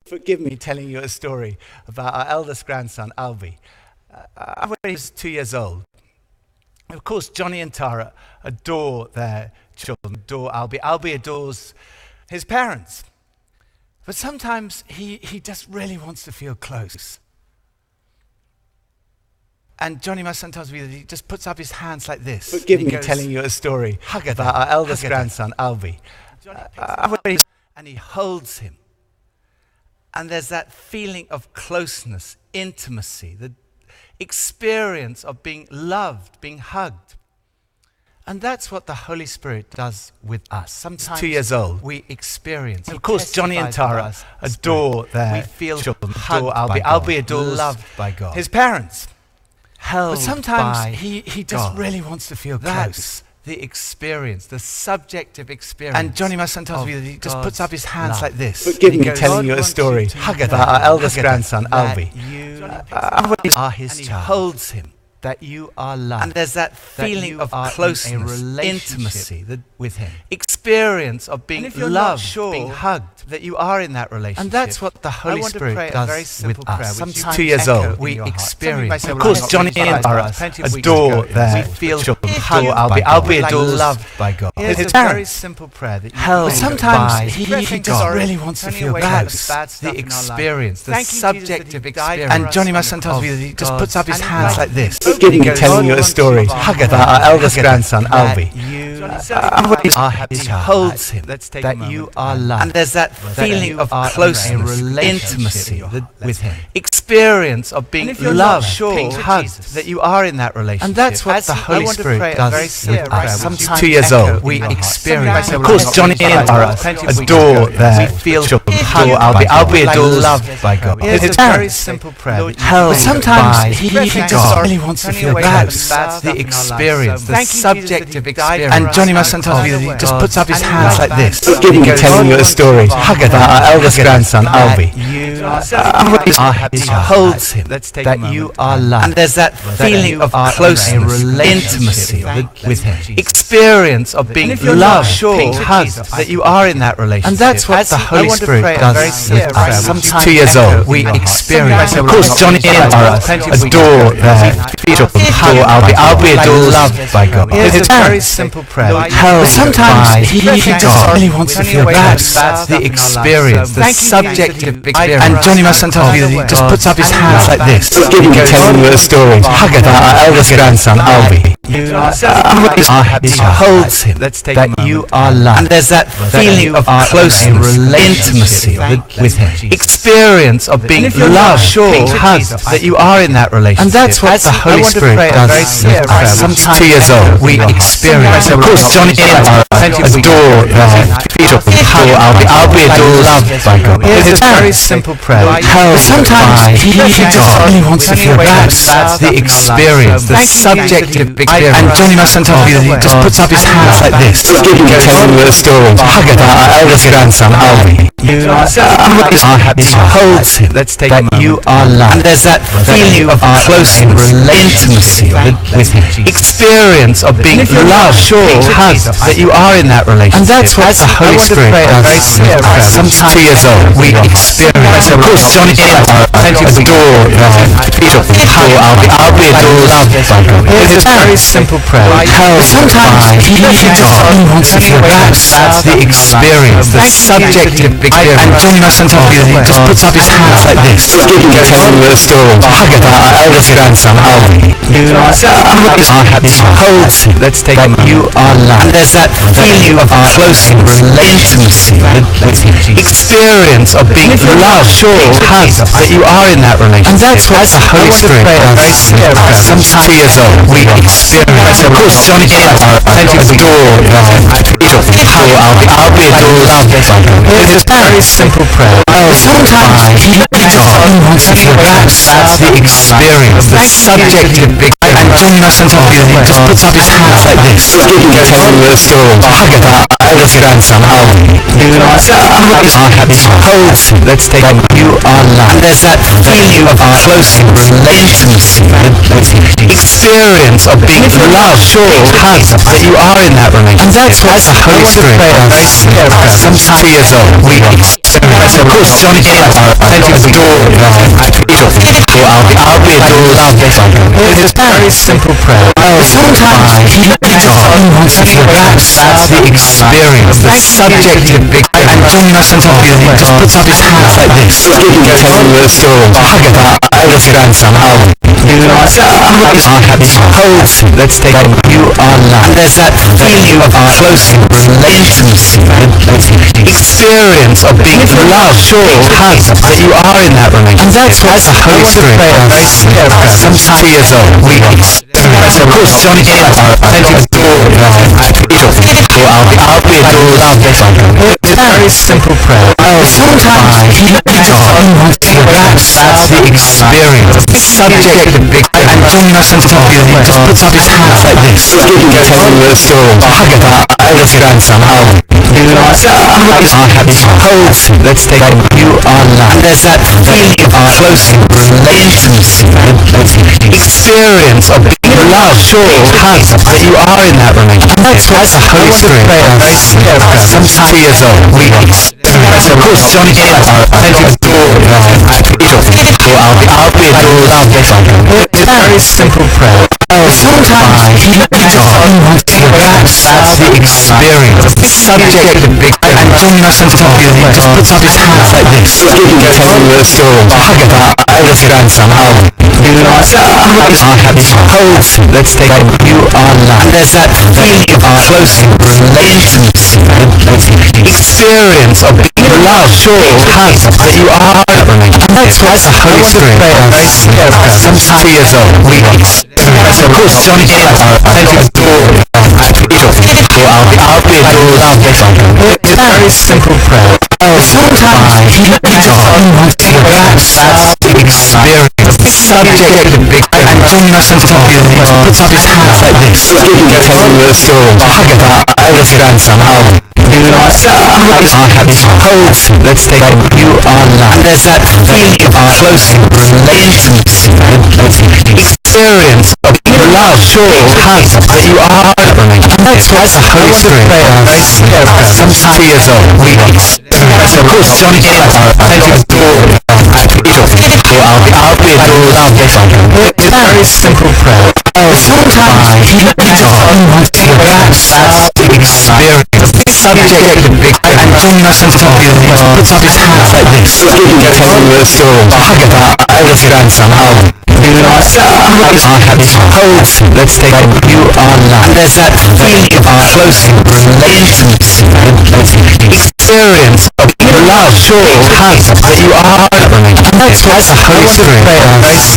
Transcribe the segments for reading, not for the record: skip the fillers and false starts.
Forgive me telling you a story about our eldest grandson, Albie. When he was 2 years old, of course, Johnny and Tara adore their children, adore Albie. Albie adores his parents. But sometimes he just really wants to feel close. And Johnny must sometimes be that he just puts up his hands like this. Forgive me telling you a story about our eldest grandson, Albie. And he holds him. And there's that feeling of closeness, intimacy, the experience of being loved, being hugged. And that's what the Holy Spirit does with us. Sometimes 2 years old, we experience. Of course, Johnny and Tara adore their children, adore Albie. Albie adores loved by God. his parents. Held But sometimes by he just God. really wants to feel That's close. The experience, the subjective experience. And Johnny must sometimes be that he just puts up his hands love. like this. Forgive me telling you a story about our eldest grandson, Albie. You Are his and he child. holds him. That you are loved. And there's that feeling you of are in a closeness, relationship intimacy, the with him. experience of being if you're not loved, sure being hugged, that you are in that relationship. And that's what the Holy want to Spirit pray a does very with simple prayer, us. which you Sometimes 2 years echo old, in we your heart. experience. Of Of course, course, Johnny Johnny and and Tara Tara adore their we feel children, hugged adore by Albie. God. Albie Like adores loved by God. Here's His a very parents. simple prayer that you Held can by pray. Sometimes God. he just really wants to feel close. The experience, the subjective experience. And Johnny must sometimes be that he just puts up his hands like this. Forgive me telling you a story Hug about our eldest grandson, that Albie. He holds him. that you are loved. And there's that feeling of are in a closeness, relationship intimacy, with him. experience of being if you're loved, not sure, being hugged, that you are in that relationship. And that's what the Holy Spirit does with us. Sometimes 2 years old, we experience. Of course, Johnny and Tara adore their children, adore Albie. Albie adores loved by God. Here's His a very parents. simple prayer. that you Held can by sometimes he just God. really wants to feel close. The experience, the subjective experience. And Johnny must sometimes be that he just puts up his hands like this. Forgive me telling you a story about our eldest grandson, Albie. He holds him. That you are loved. And there's that feeling of closeness, intimacy, with him. experience of being loved, being hugged, that you are in that relationship. And that's what the Holy Spirit does with us. Sometimes 2 years old, we experience. Of course, Johnny and Tara adore their children, adore Albie. Albie adores loved by God. Here's His a very parents. simple prayer. Held Sometimes by he just God. really wants to feel close. The experience, the subjective experience. And Johnny must sometimes be that he just puts up his hands like this. Forgive me telling you a story about our eldest grandson, Albie. He holds him. That you are loved. And there's that feeling of closeness, intimacy, with him. experience of being loved, being hugged, that you are in that relationship. And that's what the Holy Spirit does with us. Sometimes 2 years old, we experience. Of course, Johnny and Tara adore their children, adore Albie. Albie adores loved by God. Here's His a very parents. simple prayer. Held Sometimes by he just God. really wants to feel close. The experience, the subjective experience. And Johnny must sometimes be that he just puts up his hands like this. Forgive me telling you a story about our eldest grandson, Albie. He holds him. That you are loved. And there's that feeling of closeness, intimacy, with him. experience of being loved, being hugged, that you are in that relationship. And that's what the Holy Spirit does with us. Sometimes 2 years old, we experience. Of course, Johnny and Tara adore their children, adore Albie. Albie adores loved by God. Here's a very simple prayer. Held Sometimes by he just really wants to feel close. the experience, the subjective experience. And Johnny must sometimes be that he just puts up his hands like this. Forgive me telling you a story about our eldest grandson, Albie. He holds him. That you are loved. And there's that feeling of closeness, intimacy, experience of being loved, being hugged, that you are in that relationship. And that's what the Holy Spirit does with us. Sometimes 2 years old, we experience. Of course, Johnny and Tara adore their children, adore Albie. Albie adores loved by God. Here's a very simple prayer. Sometimes he just really wants to feel close. The experience, the subjective experience. And Johnny must sometimes be that he just puts up his hands like this. Forgive me telling you a story about our eldest grandson, Albie. He holds him. That you are loved. And there's that feeling of closeness, intimacy, experience of being loved has that you are in that relationship. And that's what the Holy Spirit does. Sometimes 2 years old, we experience. Of course, Johnny Depp, thank you for the door. I'll be adored. It's a very simple prayer. Sometimes he wants to relax the experience, the subjective experience. And John Nelson just puts up his hands like this. Telling you a story about Ellis grandson, Alvin. Let's take it. You are loved. There's that feeling of close intimacy, experience of being loved has that you are in that relationship. And that's what the Holy Spirit does. Sometimes 2 years old, we experience. Of course, Johnny Depp, thank you for the door. I'll be adored. It's a very simple prayer. Sometimes he wants to relax the experience, the subjective experience. And John Nelson just puts up his hands like this. Telling you a story about Ellis grandson, Alvin. Let's take it. You are loved. There's that feeling of close intimacy, experience of being loved has that you are in that relationship. And that's what the Holy Spirit does. Sometimes 2 years old, we experience. Of course, Johnny Depp, thank you for the door. I'll be adored. It's a very simple prayer. Sometimes he wants to relax the experience, the subjective experience. And John Nelson just puts up his hands like this. Telling you a story about Ellis grandson, Alvin. Let's take it. You are loved. There's that feeling of close intimacy, experience of being loved has that you are in that relationship. And that's what the Holy Spirit does. Sometimes 2 years old, we experience. Of course, Johnny Depp, thank you for the door. I'll be adored. It's a very simple prayer. Sometimes he wants to relax the experience, the subjective experience. And John Nelson just puts up his hands like this. Telling you a story about Ellis grandson, Alvin. Let's take it. You are loved. There's that feeling of close intimacy, experience of being loved has that you are in that relationship. And that's what the Holy Spirit does. Sometimes 2 years old, we experience. Of course, Johnny Depp, thank you for the door. I'll be adored. It's a very simple prayer. Sometimes he wants to relax the experience, the subjective experience. And John Nelson just puts up his hands like this. Telling you a story about Ellis grandson, Alvin. Let's take it. You are loved. There's that feeling of close intimacy, experience of being loved has that you are in that relationship. And that's what the Holy Spirit does.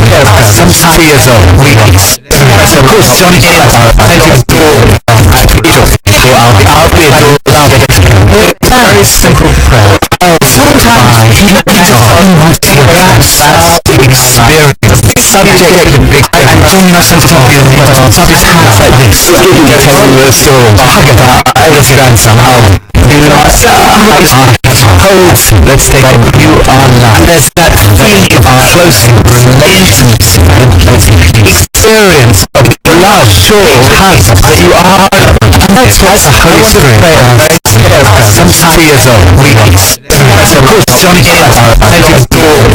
Sometimes 2 years old, we experience. Of course, Johnny Depp, thank you for the door. I'll be adored. It's a very simple prayer. Sometimes he wants to relax the experience, the subjective experience. And John Nelson just puts up his hands like this. Telling you a story about Ellis grandson, Alvin. Let's take it. You are loved. There's that feeling of close intimacy, experience of being loved has that you are in that relationship. And that's what the Holy Spirit does. Sometimes 2 years old, we experience. Of course, Johnny Depp, thank you for the door.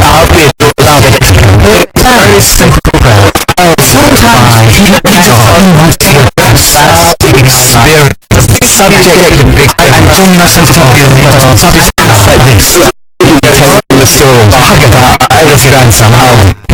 I'll be adored. It's a very simple prayer. Sometimes he wants to relax the experience, the subjective experience. And John Nelson just puts up his hands like this. Telling you a story about Ellis grandson, Alvin.